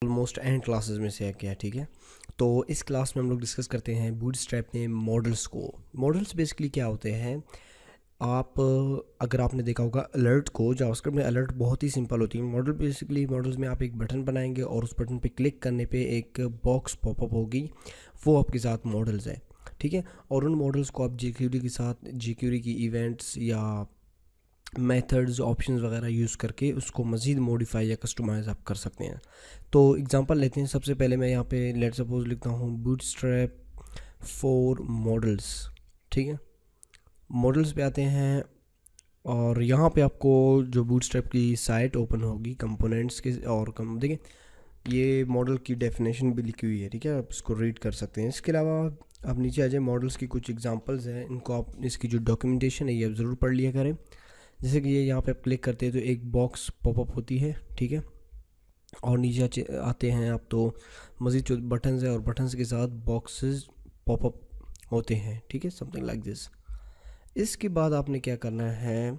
Almost and classes में से क्या है, ठीक है। तो इस क्लास में हम लोग डिस्कस करते हैं बूटस्ट्रैप में मॉडल्स को। मॉडल्स बेसिकली क्या होते हैं, आप अगर आपने देखा होगा अलर्ट को, जावास्क्रिप्ट में अलर्ट बहुत ही सिंपल होती है। मॉडल बेसिकली, मॉडल्स में आप एक बटन बनाएंगे और उस बटन पे क्लिक करने पे एक बॉक्स पॉपअप होगी, वो आपके साथ मॉडल्स है, ठीक है। और उन मॉडल्स को आप jQuery के साथ, jQuery की इवेंट्स या मेथड्स, ऑप्शंस वगैरह यूज़ करके उसको मज़ीद मॉडिफाई या कस्टमाइज़ आप कर सकते हैं। तो एग्जांपल लेते हैं। सबसे पहले मैं यहाँ पे लेट सपोज लिखता हूँ बूटस्ट्रैप फॉर मॉडल्स, ठीक है। मॉडल्स पे आते हैं और यहाँ पे आपको जो बूटस्ट्रैप की साइट ओपन होगी कंपोनेंट्स के, और कम देखिए ये मॉडल की डेफिनेशन भी लिखी हुई है, ठीक है, आप इसको रीड कर सकते हैं। इसके अलावा आप नीचे आ जाए, मॉडल्स की कुछ एग्जांपल्स हैं, इनको आप, इसकी जो डॉक्यूमेंटेशन है ये आप ज़रूर पढ़ लिया करें। जैसे कि ये यहाँ पे आप क्लिक करते हैं तो एक बॉक्स पॉपअप होती है, ठीक है। और नीचे आते हैं आप तो मज़ीद जो बटन्स है और बटन्स के साथ बॉक्सेस पॉपअप होते हैं, ठीक है, समथिंग लाइक दिस। इसके बाद आपने क्या करना है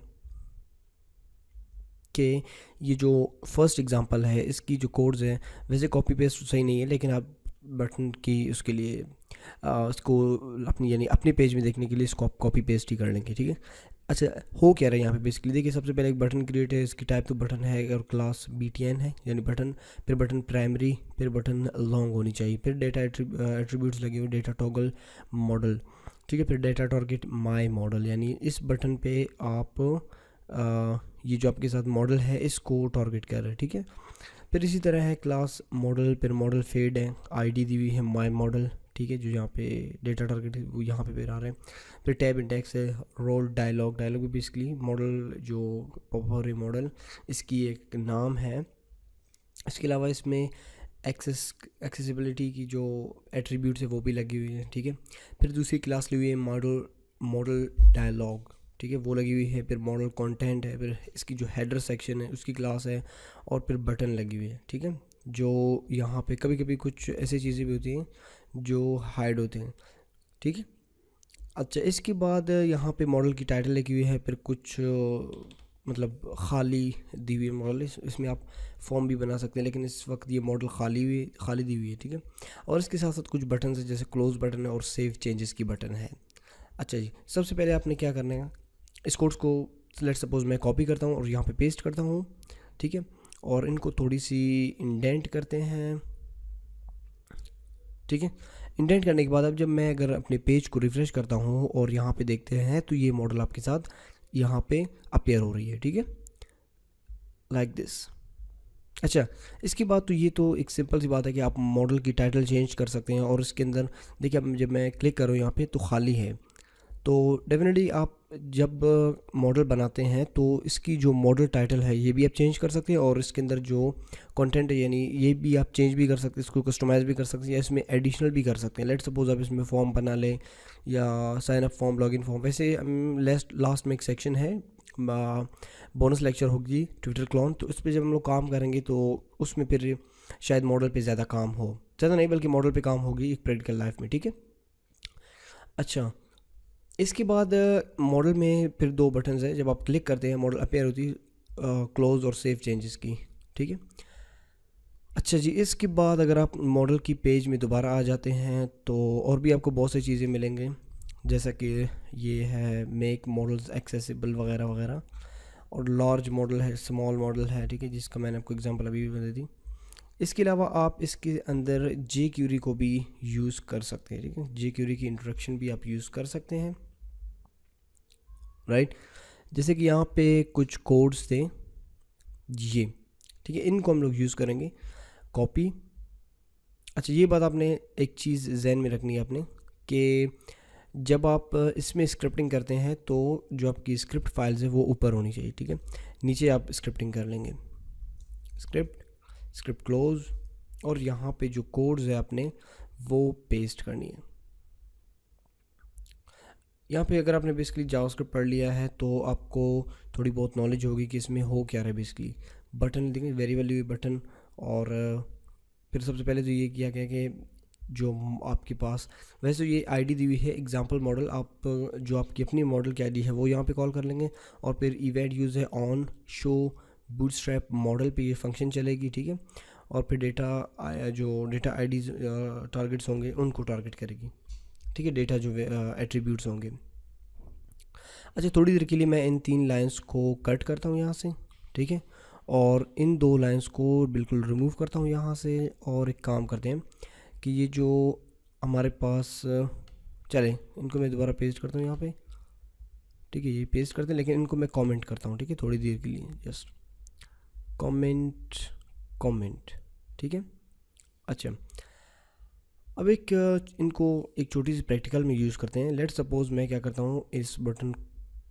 कि ये जो फर्स्ट एग्जांपल है इसकी जो कोड्स हैं, वैसे कॉपी पेस्ट सही नहीं है, लेकिन आप बटन की उसके लिए इसको अपनी यानी अपने पेज में देखने के लिए इसको आप कॉपी पेस्ट ही कर लेंगे, ठीक है। अच्छा, हो क्या रहा है यहाँ पे बेसिकली, देखिए सबसे पहले एक बटन क्रिएट है, इसकी टाइप तो बटन है और क्लास btn है यानी बटन, फिर बटन प्राइमरी, फिर बटन लॉन्ग होनी चाहिए, फिर डेटा एट्रीब्यूट्स लगे हुए, डेटा टॉगल मॉडल, ठीक है, फिर डेटा टारगेट माई मॉडल, यानी इस बटन पे आप ये जो आपके साथ मॉडल है इसको टारगेट कर रहे हैं, ठीक है। फिर इसी तरह है क्लास मॉडल, फिर मॉडल फेड है, आईडी दी हुई है माई मॉडल, ठीक है, जो यहाँ पे डेटा टारगेट है वो यहाँ पे फिर आ रहे हैं। फिर टैब इंडेक्स है, रोल डायलॉग, डायलॉग भी बेसिकली मॉडल जो पॉपुलर मॉडल इसकी एक नाम है। इसके अलावा इसमें एक्सेसिबिलिटी की जो एट्रीब्यूट्स है वो भी लगी हुई है, ठीक है। फिर दूसरी क्लास ली हुई है मॉडल, मॉडल डायलॉग, ठीक है, वो लगी हुई है। फिर मॉडल कंटेंट है, फिर इसकी जो हेडर सेक्शन है उसकी क्लास है, और फिर बटन लगी हुई है, ठीक है। जो यहाँ पे कभी कभी कुछ ऐसी चीज़ें भी होती हैं जो हाइड होते हैं, ठीक है। अच्छा, इसके बाद यहाँ पे मॉडल की टाइटल लिखी हुई है, फिर कुछ मतलब खाली दी हुई है मॉडल, इसमें आप फॉर्म भी बना सकते हैं, लेकिन इस वक्त ये मॉडल खाली दी हुई है, ठीक है। और इसके साथ साथ कुछ बटन है, जैसे क्लोज बटन है और सेव चेंजेस की बटन है। अच्छा जी, सबसे पहले आपने क्या करना है, इस कोड्स को लेट सपोज मैं कॉपी करता हूँ और यहाँ पे पेस्ट करता हूँ, ठीक है, और इनको थोड़ी सी इंडेंट करते हैं, ठीक है। इंडेंट करने के बाद अब जब मैं अगर अपने पेज को रिफ़्रेश करता हूँ और यहाँ पे देखते हैं तो ये मॉडल आपके साथ यहाँ पे अपेयर हो रही है, ठीक है, लाइक दिस। अच्छा, इसके बाद तो ये तो एक सिंपल सी बात है कि आप मॉडल की टाइटल चेंज कर सकते हैं, और इसके अंदर देखिए अब जब मैं क्लिक करूँ यहाँ पे तो खाली है। तो डेफिनेटली आप जब मॉडल बनाते हैं तो इसकी जो मॉडल टाइटल है ये भी आप चेंज कर सकते हैं, और इसके अंदर जो कंटेंट है यानी ये भी आप चेंज भी कर सकते हैं, इसको कस्टमाइज़ भी कर सकते हैं या इसमें एडिशनल भी कर सकते हैं। लेट सपोज आप इसमें फॉर्म बना लें या sign up form, login form. वैसे लास्ट में एक सेक्शन है, बोनस लेक्चर होगी ट्विटर क्लोन, तो उस पर जब हम लोग काम करेंगे तो उसमें फिर शायद मॉडल पे ज़्यादा काम हो, ज़्यादा नहीं बल्कि मॉडल पे काम होगी एक प्रैक्टिकल लाइफ में, ठीक है। अच्छा, इसके बाद मॉडल में फिर दो बटन्स हैं, जब आप क्लिक करते हैं मॉडल अपेयर होती है क्लोज और सेव चेंजेस की, ठीक है। अच्छा जी, इसके बाद अगर आप मॉडल की पेज में दोबारा आ जाते हैं तो और भी आपको बहुत सी चीज़ें मिलेंगे, जैसा कि ये है मेक मॉडल्स एक्सेसिबल वगैरह वगैरह, और लार्ज मॉडल है, स्मॉल मॉडल है, ठीक है, जिसका मैंने आपको एग्जांपल अभी भी बता दी। इसके अलावा आप इसके अंदर jQuery को भी यूज़ कर सकते हैं, ठीक है, jQuery की इंट्रोडक्शन भी आप यूज़ कर सकते हैं, राइट। जैसे कि यहाँ पे कुछ कोड्स थे ये, ठीक है, इनको हम लोग यूज़ करेंगे, कॉपी। अच्छा, ये बात आपने एक चीज़ जहन में रखनी है आपने कि जब आप इसमें स्क्रिप्टिंग करते हैं तो जो आपकी स्क्रिप्ट फाइल्स है वो ऊपर होनी चाहिए, ठीक है, नीचे आप स्क्रिप्टिंग कर लेंगे, स्क्रिप्ट क्लोज, और यहाँ पे जो कोड्स है आपने वो पेस्ट करनी है। यहाँ पे अगर आपने बेसिकली जावास्क्रिप्ट पढ़ लिया है तो आपको थोड़ी बहुत नॉलेज होगी कि इसमें हो क्या रहा है। बेसिकली बटन देखें, वेरिएबल हुई बटन, और फिर सबसे पहले तो ये किया गया कि जो आपके पास वैसे ये आईडी दी हुई है एग्जांपल मॉडल, आप जो आपकी अपनी मॉडल की आईडी है वो यहाँ पे कॉल कर लेंगे, और फिर इवेंट यूज़ है ऑन शो बूटस्ट्रैप मॉडल पे ये फंक्शन चलेगी, ठीक है। और फिर डेटा जो डेटा आईडी टारगेट्स होंगे उनको टारगेट करेगी, ठीक है, डेटा जो एट्रीब्यूट्स होंगे। अच्छा, थोड़ी देर के लिए मैं इन 3 लाइंस को कट करता हूँ यहाँ से, ठीक है, और इन 2 लाइंस को बिल्कुल रिमूव करता हूँ यहाँ से। और एक काम करते हैं कि ये जो हमारे पास चले, इनको मैं दोबारा पेस्ट करता हूँ यहाँ पे, ठीक है, ये पेस्ट करते हैं, लेकिन इनको मैं कमेंट करता हूँ, ठीक है, थोड़ी देर के लिए जस्ट कमेंट, ठीक है। अच्छा, अब इनको एक छोटी सी प्रैक्टिकल में यूज़ करते हैं। लेट्स सपोज मैं क्या करता हूँ, इस बटन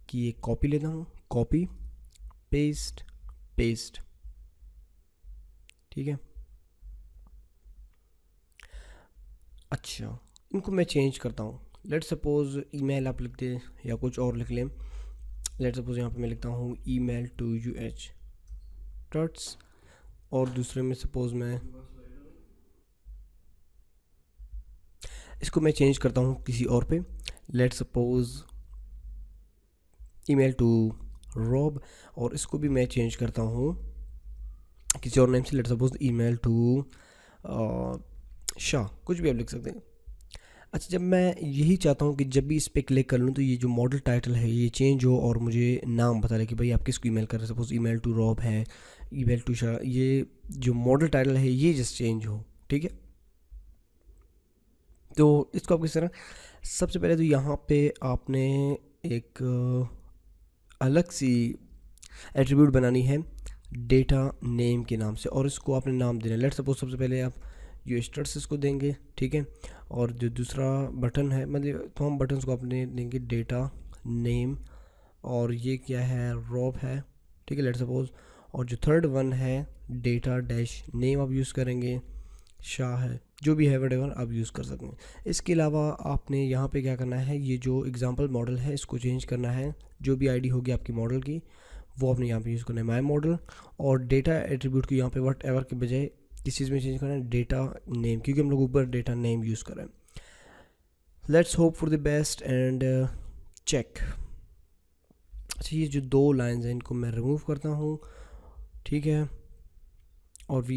की एक कॉपी लेता हूँ, कॉपी पेस्ट, ठीक है। अच्छा, इनको मैं चेंज करता हूँ। लेट्स सपोज ईमेल आप लिखते हैं या कुछ और लिख लें। लेट्स सपोज यहाँ पे मैं लिखता हूँ email to UH ट्रट्स, और दूसरे में सपोज मैं इसको मैं चेंज करता हूँ किसी और पे। Let's suppose email to Rob, और इसको भी मैं चेंज करता हूँ किसी और नेम से। Let's suppose email to Shah, कुछ भी आप लिख सकते हैं। अच्छा, जब मैं यही चाहता हूँ कि जब भी इस पर क्लिक कर लूँ तो ये जो मॉडल टाइटल है ये चेंज हो और मुझे नाम बता रहे कि भाई आप किसको ईमेल कर रहे हैं। सपोज email to Rob है, email to शाह, ये जो मॉडल टाइटल है ये जस्ट चेंज हो, ठीक है। तो इसको आप किस तरह, सबसे पहले तो यहाँ पे आपने एक अलग सी एट्रीब्यूट बनानी है डेटा नेम के नाम से, और इसको आपने नाम देना है। लेट्स सपोज सबसे पहले आप यूएस ट्रट्स इसको देंगे, ठीक है, और जो दूसरा बटन है, मतलब तो हम बटन्स को अपने देंगे डेटा नेम, और ये क्या है, रॉब है, ठीक है, लेट्स सपोज। और जो थर्ड वन है डेटा डैश नेम आप यूज़ करेंगे, शाह है, जो भी है वटेवर आप यूज़ कर सकते हैं। इसके अलावा आपने यहाँ पे क्या करना है, ये जो एग्जांपल मॉडल है इसको चेंज करना है। जो भी आईडी होगी आपकी मॉडल की वो आपने यहाँ पे यूज़ करना है माई मॉडल, और डेटा एट्रीब्यूट को यहाँ पे वट एवर के बजाय किस चीज़ में चेंज करना है, डेटा नेम, क्योंकि हम लोग ऊपर डेटा नेम यूज़ कर रहे हैं। Let's hope for the best and check. अच्छा, ये जो 2 लाइन्स हैं इनको मैं रिमूव करता हूँ, ठीक है, और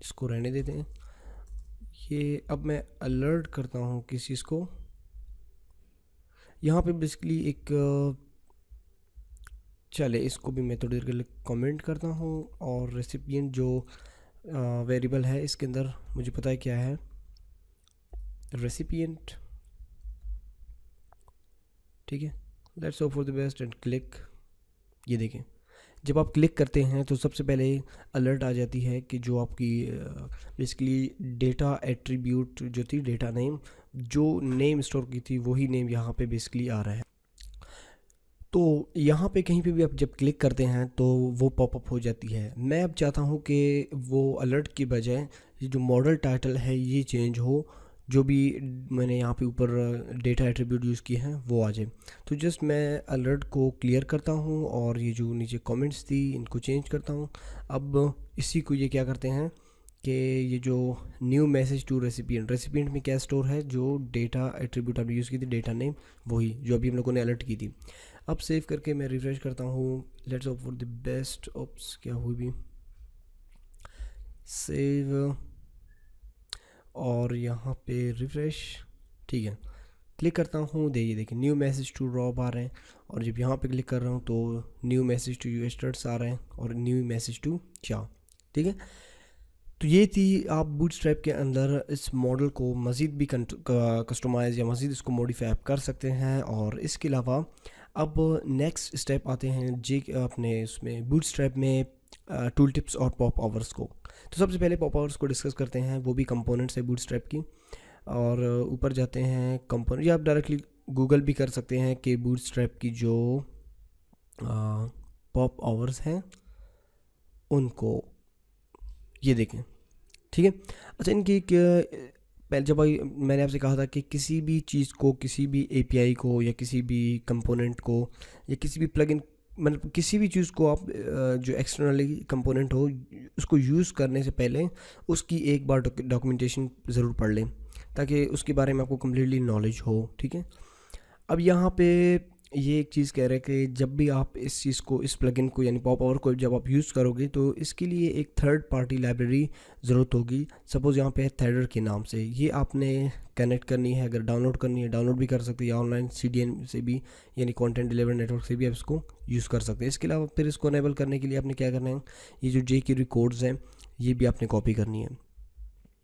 इसको रहने देते हैं। ये अब मैं अलर्ट करता हूँ किस चीज़ को, यहाँ पे बेसिकली एक चले इसको भी मैं थोड़ी देर के लिए कमेंट करता हूँ। और रेसिपिएंट जो वेरिएबल है इसके अंदर मुझे पता है क्या है, रेसिपिएंट, ठीक है। Let's hope for the best and click. ये देखें, जब आप क्लिक करते हैं तो सबसे पहले अलर्ट आ जाती है कि जो आपकी बेसिकली डेटा एट्रीब्यूट जो थी डेटा नेम, जो नेम स्टोर की थी वही नेम यहाँ पे बेसिकली आ रहा है। तो यहाँ पे कहीं पे भी आप जब क्लिक करते हैं तो वो पॉपअप हो जाती है। मैं अब चाहता हूँ कि वो अलर्ट की बजाय ये जो मॉडल टाइटल है ये चेंज हो, जो भी मैंने यहाँ पे ऊपर डेटा एट्रीब्यूट यूज़ किए हैं वो आ जाए। तो जस्ट मैं अलर्ट को क्लियर करता हूँ और ये जो नीचे कमेंट्स थी इनको चेंज करता हूँ। अब इसी को ये क्या करते हैं कि ये जो न्यू मैसेज टू रेसिपिएंट में क्या स्टोर है, जो डेटा एट्रीब्यूट आपने यूज़ की थी डेटा नेम, वही जो अभी हम लोगों ने अलर्ट की थी। अब सेव करके मैं रिफ्रेश करता हूँ। Let's hope for the best. Ops क्या हुई भी, सेव और यहाँ पे रिफ्रेश, ठीक है, क्लिक करता हूँ। देखिए न्यू मैसेज टू रॉब आ रहे हैं, और जब यहाँ पे क्लिक कर रहा हूँ तो न्यू मैसेज टू यूएस ट्रट्स आ रहे हैं और न्यू मैसेज टू शाह, ठीक है। तो ये थी, आप बूटस्ट्रैप के अंदर इस मॉडल को मज़ीद भी कस्टमाइज़ या मज़ीद इसको मॉडिफाई कर सकते हैं। और इसके अलावा अब नेक्स्ट स्टेप आते हैं अपने उसमें बूटस्ट्रैप में टूल टिप्स और पॉप आवर्स को। तो सबसे पहले पॉप आवर्स को डिस्कस करते हैं, वो भी कंपोनेंट्स है बूटस्ट्रैप की। और ऊपर जाते हैं कंपोनेंट, या आप डायरेक्टली गूगल भी कर सकते हैं कि बूटस्ट्रैप की जो पॉप आवर्स हैं उनको ये देखें, ठीक है। अच्छा, इनकी पहले जब मैंने आपसे कहा था कि किसी भी चीज़ को, किसी भी एपीआई को या किसी भी कंपोनेंट को या किसी भी प्लगइन, मतलब किसी भी चीज़ को आप जो एक्सटर्नली कंपोनेंट हो उसको यूज़ करने से पहले उसकी एक बार डॉक्यूमेंटेशन ज़रूर पढ़ लें ताकि उसके बारे में आपको कम्प्लीटली नॉलेज हो, ठीक है। अब यहाँ पे ये एक चीज़ कह रहे हैं कि जब भी आप इस चीज़ को, इस प्लगइन को यानी पॉप ओवर को जब आप यूज़ करोगे तो इसके लिए एक थर्ड पार्टी लाइब्रेरी ज़रूरत होगी। सपोज़ यहाँ पे है थेडर के नाम से, ये आपने कनेक्ट करनी है। अगर डाउनलोड करनी है डाउनलोड भी कर सकते हैं, या ऑनलाइन CDN से भी यानी कंटेंट डिलीवरी नेटवर्क से भी आप इसको यूज़ कर सकते हैं। इसके अलावा फिर इसको अनेबल करने के लिए आपने क्या करना है, ये जो jQuery कोड्स हैं ये भी आपने कॉपी करनी है।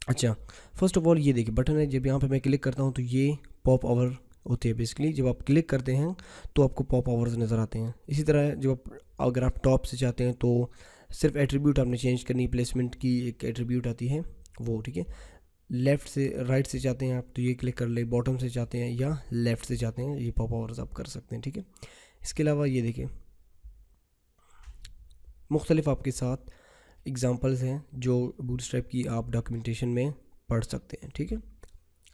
अच्छा, फर्स्ट ऑफ ऑल ये देखिए बटन है, जब यहाँ पे मैं क्लिक करता हूँ तो ये पॉप ओवर होती है। बेसिकली जब आप क्लिक करते हैं तो आपको पॉप ओवर्स नज़र आते हैं। इसी तरह जब अगर आप टॉप से चाहते हैं तो सिर्फ एट्रीब्यूट आपने चेंज करनी, प्लेसमेंट की एक एट्रीब्यूट आती है वो, ठीक है। लेफ़्ट से राइट से चाहते हैं आप तो ये क्लिक कर ले, बॉटम से चाहते हैं या लेफ़्ट से चाहते हैं, ये पॉप ओवर्स आप कर सकते हैं, ठीक है। इसके अलावा ये देखिए मुख्तलिफ आपके साथ एग्ज़ाम्पल्स हैं जो बूटस्ट्रैप की आप डॉक्यूमेंटेशन में पढ़ सकते हैं, ठीक है।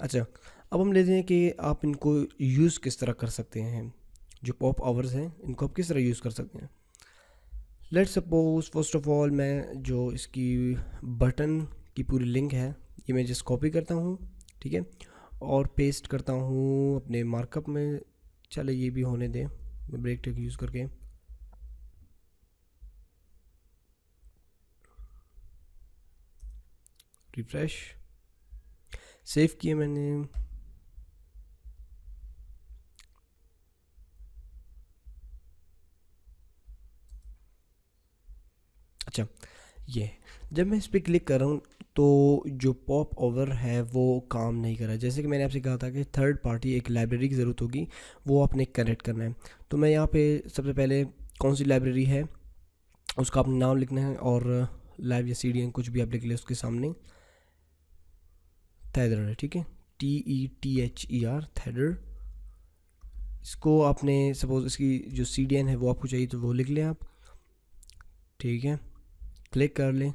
अच्छा, अब हम लेते हैं कि आप इनको यूज़ किस तरह कर सकते हैं। जो पॉप आवर्स हैं इनको आप किस तरह यूज़ कर सकते हैं। Let's suppose first of all मैं जो इसकी बटन की पूरी लिंक है ये मैं जस्ट कॉपी करता हूँ, ठीक है, और पेस्ट करता हूँ अपने मार्कअप में। चले ये भी होने दें, मैं ब्रेक टेक यूज़ करके रिफ्रेश सेव किए मैंने। अच्छा, ये जब मैं इस पर क्लिक कर रहा हूँ तो जो पॉप ओवर है वो काम नहीं कर रहा है। जैसे कि मैंने आपसे कहा था कि थर्ड पार्टी एक लाइब्रेरी की ज़रूरत होगी, वो आपने कनेक्ट करना है। तो मैं यहाँ पे सबसे पहले कौन सी लाइब्रेरी है उसका आपने नाम लिखना है, और लाइव या CDN कुछ भी आप लिख ले उसके सामने थेडर है, ठीक है, TETHER थेडर। इसको आपने सपोज इसकी जो CDN है वो आपको चाहिए तो वो लिख लें आप, ठीक है, क्लिक कर लें।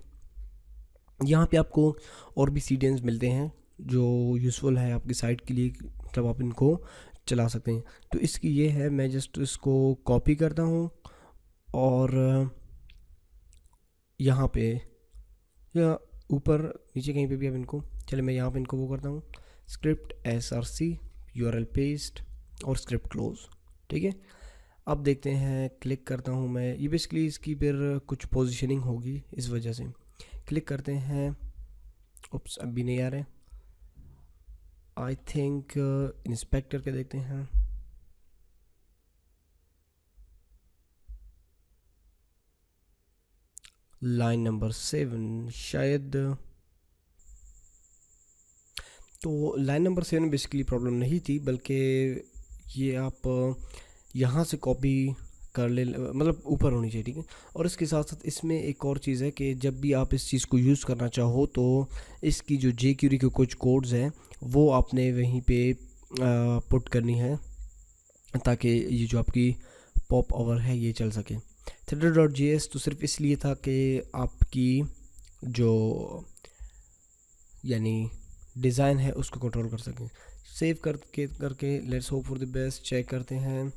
यहाँ पे आपको और भी CDNs मिलते हैं जो यूज़फुल है आपकी साइट के लिए, तब आप इनको चला सकते हैं। तो इसकी ये है, मैं जस्ट इसको कॉपी करता हूँ और यहाँ पे या ऊपर नीचे कहीं पे भी आप इनको, चले मैं यहाँ पे इनको वो करता हूँ, स्क्रिप्ट SRC URL पेस्ट और स्क्रिप्ट क्लोज, ठीक है। अब देखते हैं, क्लिक करता हूँ मैं, ये बेसिकली इसकी फिर कुछ पोजीशनिंग होगी इस वजह से। क्लिक करते हैं, उप्स अब भी नहीं आ रहे, आई थिंक इंस्पेक्ट करके देखते हैं। लाइन नंबर 7 शायद, तो लाइन नंबर 7 में बेसिकली प्रॉब्लम नहीं थी, बल्कि ये आप यहाँ से कॉपी कर ले, मतलब ऊपर होनी चाहिए, ठीक है। और इसके साथ साथ इसमें एक और चीज़ है कि जब भी आप इस चीज़ को यूज़ करना चाहो तो इसकी जो jQuery के कुछ कोड्स हैं वो आपने वहीं पे पुट करनी है ताकि ये जो आपकी पॉप ओवर है ये चल सके। threader.js तो सिर्फ इसलिए था कि आपकी जो यानी डिज़ाइन है उसको कंट्रोल कर सकें। सेव करके let's hope for the best, check करते हैं,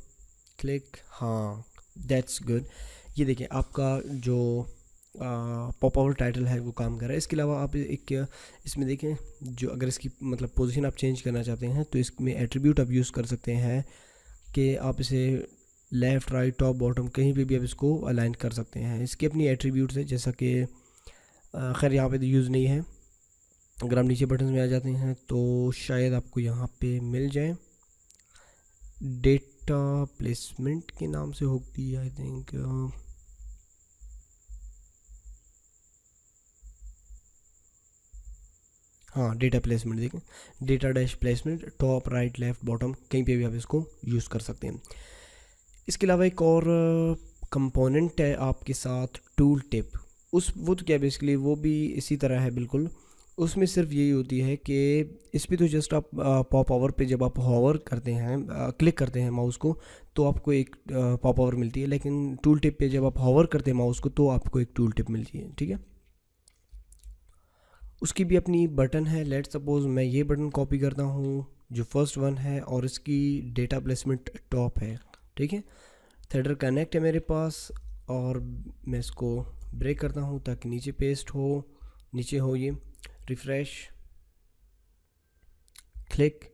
क्लिक, हाँ दैट्स गुड। ये देखिए आपका जो पॉप ओवर टाइटल है वो काम कर रहा है। इसके अलावा आप एक इसमें देखें, जो अगर इसकी मतलब पोजीशन आप चेंज करना चाहते हैं तो इसमें एट्रीब्यूट आप यूज़ कर सकते हैं कि आप इसे लेफ़्ट राइट टॉप बॉटम कहीं पे भी आप इसको अलाइन कर सकते हैं। इसकी अपनी एट्रीब्यूट्स है, जैसा कि खैर यहाँ पे तो यूज़ नहीं है। अगर आप नीचे बटन में आ जाते हैं तो शायद आपको यहाँ पे मिल जाए, डेटा प्लेसमेंट के नाम से होती है आई थिंक, हाँ डेटा प्लेसमेंट, देखें data dash placement, top right left bottom कहीं पे भी आप इसको यूज़ कर सकते हैं। इसके अलावा एक और कंपोनेंट है आपके साथ, टूल टिप। उस वो तो क्या बेसिकली वो भी इसी तरह है बिल्कुल, उसमें सिर्फ यही होती है कि इस पर तो जस्ट आप पॉप ओवर पे जब आप हॉवर करते हैं, क्लिक करते हैं माउस को तो आपको एक पॉप ओवर मिलती है, लेकिन टूल टिप पे जब आप हॉवर करते हैं माउस को तो आपको एक टूल टिप मिलती है, ठीक है। उसकी भी अपनी बटन है। लेट्स सपोज मैं ये बटन कॉपी करता हूँ जो फर्स्ट वन है और इसकी डेटा प्लेसमेंट टॉप है, ठीक है। थेडर कनेक्ट है मेरे पास और मैं इसको ब्रेक करता हूँ ताकि नीचे पेस्ट हो, नीचे हो ये, रिफ्रेश, क्लिक,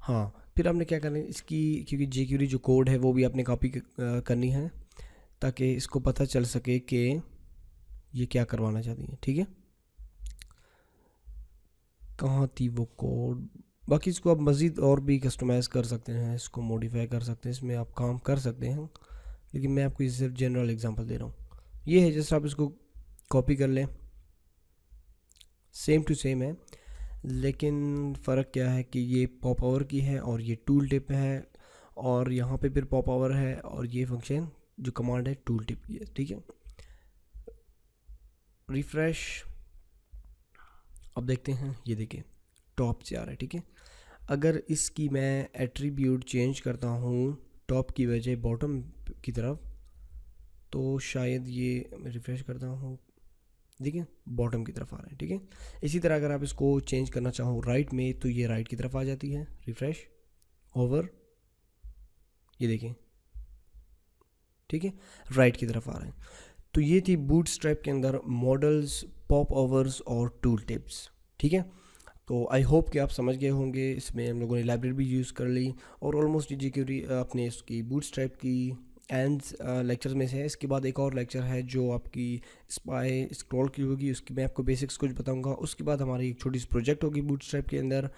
हाँ फिर आपने क्या करना है इसकी, क्योंकि jQuery जो कोड है वो भी आपने कॉपी करनी है ताकि इसको पता चल सके कि ये क्या करवाना चाहती है। ठीक है, कहाँ थी वो कोड। बाकी इसको आप मज़ीद और भी कस्टमाइज़ कर सकते हैं, इसको मॉडिफाई कर सकते हैं, इसमें आप काम कर सकते हैं, लेकिन मैं आपको इस सिर्फ जनरल एग्जांपल दे रहा हूँ। ये है, जैसे आप इसको कॉपी कर लें, सेम टू सेम है, लेकिन फ़र्क क्या है कि ये पॉप आवर की है और ये टूल टिप है, और यहाँ पे फिर पॉप आवर है, और ये फंक्शन जो कमांड है टूल टिप की है। ठीक है, रिफ़्रेश, अब देखते हैं, ये देखिए टॉप से आ रहा है। ठीक है, अगर इसकी मैं एट्रीब्यूट चेंज करता हूँ टॉप की बजाय बॉटम की तरफ, तो शायद ये रिफ़्रेश करता हूँ, देखिए बॉटम की तरफ आ रहा है। ठीक है, इसी तरह अगर आप इसको चेंज करना चाहो राइट में, तो ये राइट की तरफ आ जाती है, रिफ़्रेश ओवर, ये देखिए। ठीक है, राइट की तरफ आ रहा है। तो ये थी बूटस्ट्रैप के अंदर मॉडल्स, पॉप ओवर्स और टूल टिप्स। ठीक है, तो आई होप कि आप समझ गए होंगे। इसमें हम लोगों ने लाइब्रेरी भी यूज़ कर ली, और ऑलमोस्ट jQuery अपने इसकी बूटस्ट्रैप की एंड्स लेक्चर्स में से है। इसके बाद एक और लेक्चर है जो आपकी स्पाई स्क्रॉल की होगी, उसकी मैं आपको बेसिक्स कुछ बताऊंगा। उसके बाद हमारी एक छोटी सी प्रोजेक्ट होगी बूटस्ट्रैप के अंदर,